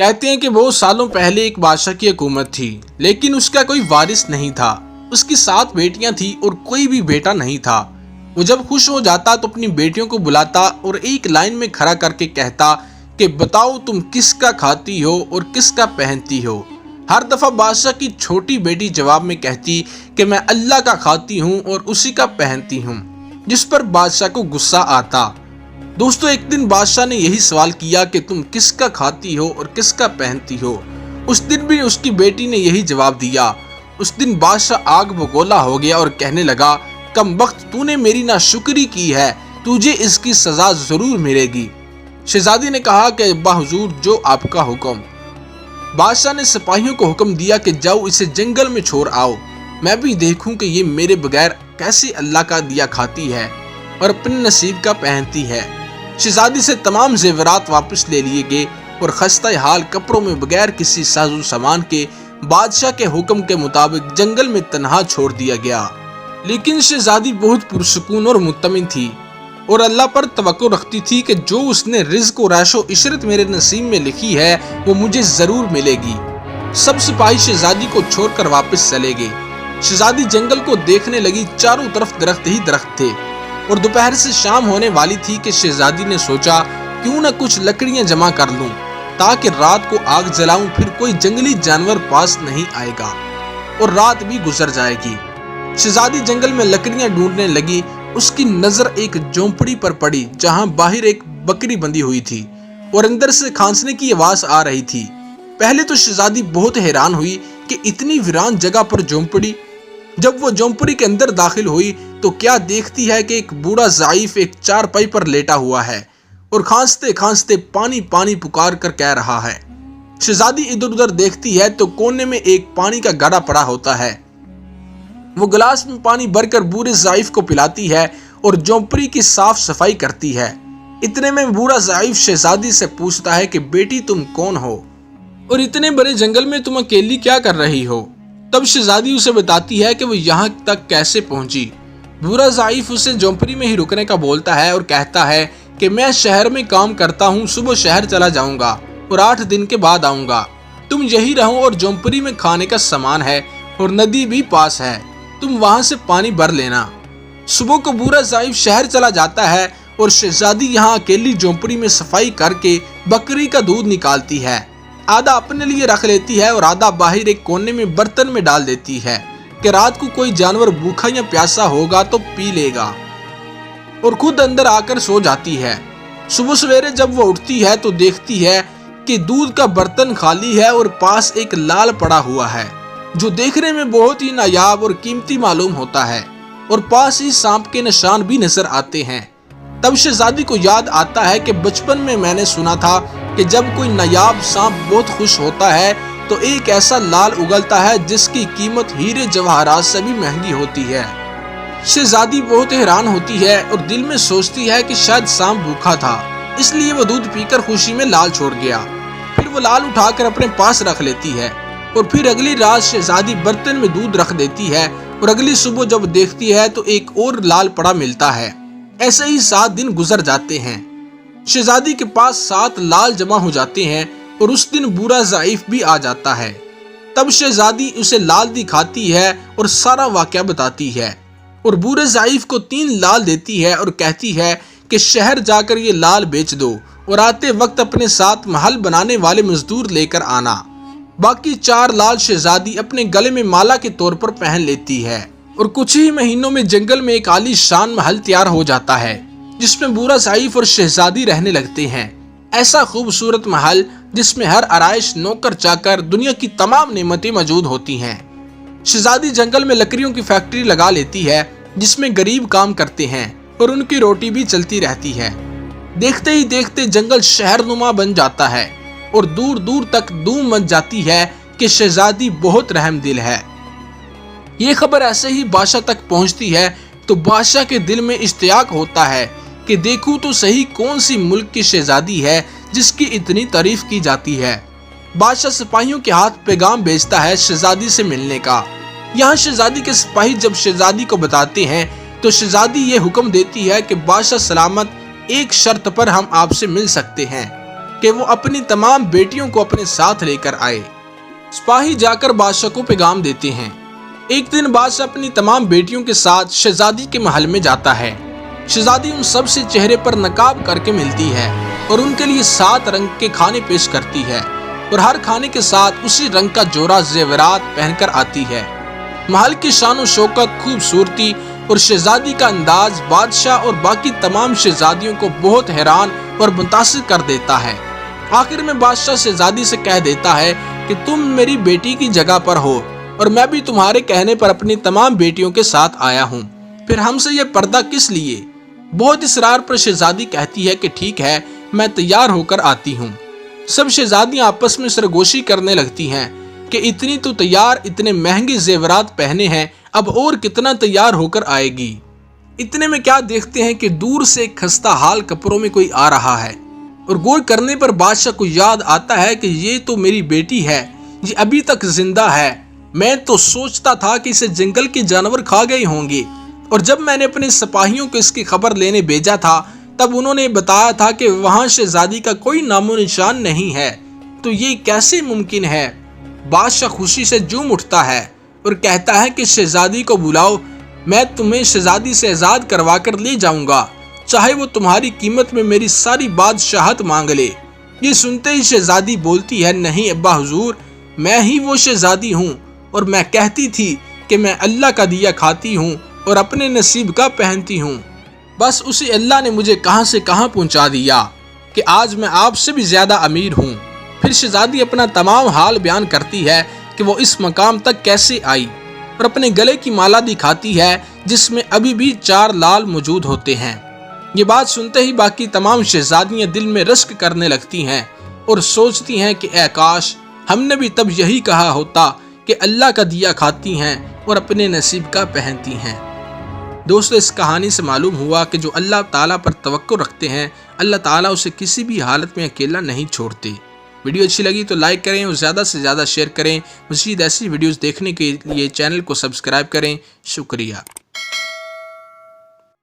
کہتے ہیں کہ بہت سالوں پہلے ایک بادشاہ کی حکومت تھی، لیکن اس کا کوئی وارث نہیں تھا۔ اس کی 7 بیٹیاں تھیں اور کوئی بھی بیٹا نہیں تھا۔ وہ جب خوش ہو جاتا تو اپنی بیٹیوں کو بلاتا اور ایک لائن میں کھڑا کر کے کہتا کہ بتاؤ تم کس کا کھاتی ہو اور کس کا پہنتی ہو۔ ہر دفعہ بادشاہ کی چھوٹی بیٹی جواب میں کہتی کہ میں اللہ کا کھاتی ہوں اور اسی کا پہنتی ہوں، جس پر بادشاہ کو غصہ آتا۔ دوستو، ایک دن بادشاہ نے یہی سوال کیا کہ تم کس کا کھاتی ہو اور کس کا پہنتی ہو۔ اس دن بھی اس کی بیٹی نے یہی جواب دیا۔ اس دن بادشاہ آگ بگولا ہو گیا اور کہنے لگا، کم وقت تو نے میری ناشکری کی ہے، تجھے اس کی سزا ضرور ملے گی۔ شہزادی نے کہا کہ بحضور جو آپ کا حکم۔ بادشاہ نے سپاہیوں کو حکم دیا کہ جاؤ اسے جنگل میں چھوڑ آؤ، میں بھی دیکھوں کہ یہ میرے بغیر کیسے اللہ کا دیا کھاتی ہے اور اپنے نصیب کا پہنتی ہے۔ شہزادی سے تمام زیورات واپس لے لیے گئے اور خستہ حال کپڑوں میں بغیر کسی ساز و سامان کے بادشاہ کے حکم کے مطابق جنگل میں تنہا چھوڑ دیا گیا۔ لیکن شہزادی بہت پرسکون اور مطمئن تھی اور اللہ پر توقع رکھتی تھی کہ جو اس نے رزق و عیش و عشرت میرے نصیب میں لکھی ہے وہ مجھے ضرور ملے گی۔ سب سپاہی شہزادی کو چھوڑ کر واپس چلے گئے۔ شہزادی جنگل کو دیکھنے لگی، چاروں طرف درخت ہی درخت تھے اور دوپہر سے شام ہونے والی تھی کہ شہزادی نے سوچا کیوں نہ کچھ لکڑیاں جمع کر لوں تاکہ رات کو آگ جلاؤں، پھر کوئی جنگلی جانور پاس نہیں آئے گا اور رات بھی گزر جائے گی۔ شہزادی جنگل میں لکڑیاں ڈھونڈنے لگی۔ اس کی نظر ایک جھونپڑی پر پڑی جہاں باہر ایک بکری بندھی ہوئی تھی اور اندر سے کھانسنے کی آواز آ رہی تھی۔ پہلے تو شہزادی بہت حیران ہوئی کہ اتنی ویران جگہ پر جھونپڑی۔ جب وہ جھونپڑی کے اندر داخل ہوئی تو کیا دیکھتی ہے کہ ایک بوڑھا ضعیف ایک چارپائی پر لیٹا ہوا ہے اور کھانستے کھانستے پانی پانی پکار کر کہہ رہا ہے۔ شہزادی ادھر ادھر دیکھتی ہے تو کونے میں ایک پانی کا گھڑا پڑا ہوتا ہے۔ وہ گلاس میں پانی بھر کر بوڑھے ضعیف کو پلاتی ہے اور جھونپڑی کی صاف صفائی کرتی ہے۔ اتنے میں بوڑھا ضعیف شہزادی سے پوچھتا ہے کہ بیٹی تم کون ہو اور اتنے بڑے جنگل میں تم اکیلی کیا کر رہی ہو؟ تب شہزادی اسے بتاتی ہے کہ وہ یہاں تک کیسے پہنچی۔ بوڑھا ضعیف اسے جھونپڑی میں ہی رکنے کا بولتا ہے اور کہتا ہے کہ میں شہر میں کام کرتا ہوں، صبح شہر چلا جاؤں گا اور 8 دن کے بعد آؤں گا۔ تم یہی رہو اور جھونپڑی میں کھانے کا سامان ہے اور ندی بھی پاس ہے، تم وہاں سے پانی بھر لینا۔ صبح کو بوڑھا ضعیف شہر چلا جاتا ہے اور شہزادی یہاں اکیلی جھونپڑی میں صفائی کر کے بکری کا دودھ نکالتی ہے۔ آدھا اپنے لیے رکھ لیتی ہے اور آدھا باہر ایک کونے میں برتن میں ڈال دیتی ہے کہ رات کو کوئی جانور بھوکا یا پیاسا ہوگا تو پی لے گا، اور خود اندر آ کر سو جاتی ہے۔ صبح سویرے جب وہ اٹھتی ہے تو دیکھتی ہے کہ دودھ کا برتن خالی ہے اور پاس ایک لال پڑا ہوا ہے جو دیکھنے میں بہت ہی نایاب اور قیمتی معلوم ہوتا ہے، اور پاس ہی سانپ کے نشان بھی نظر آتے ہیں۔ تب شہزادی کو یاد آتا ہے کہ بچپن میں نے سنا تھا کہ جب کوئی نایاب سانپ بہت خوش ہوتا ہے تو ایک ایسا لال اگلتا ہے جس کی قیمت ہیرے جواہرات سے بھی مہنگی ہوتی ہے۔ شہزادی بہت حیران ہوتی ہے اور دل میں سوچتی ہے کہ شاید سانپ بھوکا تھا، اس لیے وہ دودھ پی کر خوشی میں لال چھوڑ گیا۔ پھر وہ لال اٹھا کر اپنے پاس رکھ لیتی ہے اور پھر اگلی رات شہزادی برتن میں دودھ رکھ دیتی ہے اور اگلی صبح جب دیکھتی ہے تو ایک اور لال پڑا ملتا ہے۔ ایسے ہی 7 دن گزر جاتے ہیں۔ شہزادی کے پاس 7 لال جمع ہو جاتے ہیں اور اس دن بوڑھا ضعیف بھی آ جاتا ہے۔ تب شہزادی اسے لال دکھاتی ہے اور سارا واقعہ بتاتی ہے اور بوڑھے ضعیف کو 3 لال دیتی ہے اور کہتی ہے کہ شہر جا کر یہ لال بیچ دو اور آتے وقت اپنے ساتھ محل بنانے والے مزدور لے کر آنا۔ باقی 4 لال شہزادی اپنے گلے میں مالا کے طور پر پہن لیتی ہے اور کچھ ہی مہینوں میں جنگل میں ایک عالی شان محل تیار ہو جاتا ہے جس میں بوڑھا ضعیف اور شہزادی رہنے لگتے ہیں۔ ایسا خوبصورت محل جس میں ہر آرائش، نوکر چاکر، دنیا کی تمام نعمتیں موجود ہوتی ہیں۔ شہزادی جنگل میں لکڑیوں کی فیکٹری لگا لیتی ہے جس میں غریب کام کرتے ہیں اور ان کی روٹی بھی چلتی رہتی ہے۔ دیکھتے ہی دیکھتے جنگل شہر نما بن جاتا ہے اور دور دور تک دھوم مچ جاتی ہے کہ شہزادی بہت رحم دل ہے۔ یہ خبر ایسے ہی بادشاہ تک پہنچتی ہے تو بادشاہ کے دل میں اشتیاق ہوتا ہے کہ دیکھوں تو صحیح کون سی ملک کی شہزادی ہے جس کی اتنی تعریف کی جاتی ہے۔ بادشاہ سپاہیوں کے ہاتھ پیغام بھیجتا ہے شہزادی سے ملنے کا۔ یہاں شہزادی کے سپاہی جب شہزادی کو بتاتے ہیں تو شہزادی یہ حکم دیتی ہے کہ بادشاہ سلامت، ایک شرط پر ہم آپ سے مل سکتے ہیں۔ کہ وہ اپنی تمام بیٹیوں کو اپنے ساتھ لے کر آئے۔ سپاہی جا کر بادشاہ کو پیغام دیتے ہیں۔ ایک دن بادشاہ اپنی تمام بیٹیوں کے ساتھ شہزادی کے محل میں جاتا ہے۔ شہزادی ان سب سے چہرے پر نقاب کر کے ملتی ہے اور ان کے لیے 7 رنگ کے کھانے پیش کرتی ہے اور ہر کھانے کے ساتھ اسی رنگ کا جوڑا زیورات پہن کر آتی ہے۔ محل کی شان و شوکت، خوبصورتی اور شہزادی کا انداز بادشاہ اور باقی تمام شہزادیوں کو بہت حیران اور متاثر کر دیتا ہے۔ آخر میں بادشاہ شہزادی سے کہہ دیتا ہے کہ تم میری بیٹی کی جگہ پر ہو اور میں بھی تمہارے کہنے پر اپنی تمام بیٹیوں کے ساتھ آیا ہوں، پھر ہم سے یہ پردہ کس لیے؟ بہت اصرار پر شہزادی کہتی ہے کہ ٹھیک ہے، میں تیار ہو کر آتی ہوں۔ سب شہزادیاں آپس میں سرگوشی کرنے لگتی ہیں کہ اتنی تو تیار، اتنے مہنگے زیورات پہنے ہیں، اب اور کتنا تیار ہو کر آئے گی۔ اتنے میں کیا دیکھتے ہیں کہ دور سے ایک خستہ حال کپڑوں میں کوئی آ رہا ہے اور غور کرنے پر بادشاہ کو یاد آتا ہے کہ یہ تو میری بیٹی ہے، یہ ابھی تک زندہ ہے۔ میں تو سوچتا تھا کہ اسے جنگل کے جانور کھا گئے ہوں گے، اور جب میں نے اپنے سپاہیوں کو اس کی خبر لینے بھیجا تھا تب انہوں نے بتایا تھا کہ وہاں شہزادی کا کوئی نام و نشان نہیں ہے، تو یہ کیسے ممکن ہے؟ بادشاہ خوشی سے جھوم اٹھتا ہے اور کہتا ہے کہ شہزادی کو بلاؤ، میں تمہیں شہزادی سے آزاد کروا کر لے جاؤں گا، چاہے وہ تمہاری قیمت میں میری ساری بادشاہت مانگ لے۔ یہ سنتے ہی شہزادی بولتی ہے، نہیں ابا حضور، میں ہی وہ شہزادی ہوں، اور میں کہتی تھی کہ میں اللہ کا دیا کھاتی ہوں اور اپنے نصیب کا پہنتی ہوں، بس اسی اللہ نے مجھے کہاں سے کہاں پہنچا دیا کہ آج میں آپ سے بھی زیادہ امیر ہوں۔ پھر شہزادی اپنا تمام حال بیان کرتی ہے کہ وہ اس مقام تک کیسے آئی اور اپنے گلے کی مالا دکھاتی ہے جس میں ابھی بھی 4 لال موجود ہوتے ہیں۔ یہ بات سنتے ہی باقی تمام شہزادیاں دل میں رشک کرنے لگتی ہیں اور سوچتی ہیں کہ اے کاش ہم نے بھی تب یہی کہا ہوتا کہ اللہ کا دیا کھاتی ہیں اور اپنے نصیب کا پہنتی ہیں۔ دوستو، اس کہانی سے معلوم ہوا کہ جو اللہ تعالیٰ پر توقع رکھتے ہیں، اللہ تعالیٰ اسے کسی بھی حالت میں اکیلا نہیں چھوڑتے۔ ویڈیو اچھی لگی تو لائک کریں اور زیادہ سے زیادہ شیئر کریں۔ مزید ایسی ویڈیوز دیکھنے کے لیے چینل کو سبسکرائب کریں۔ شکریہ۔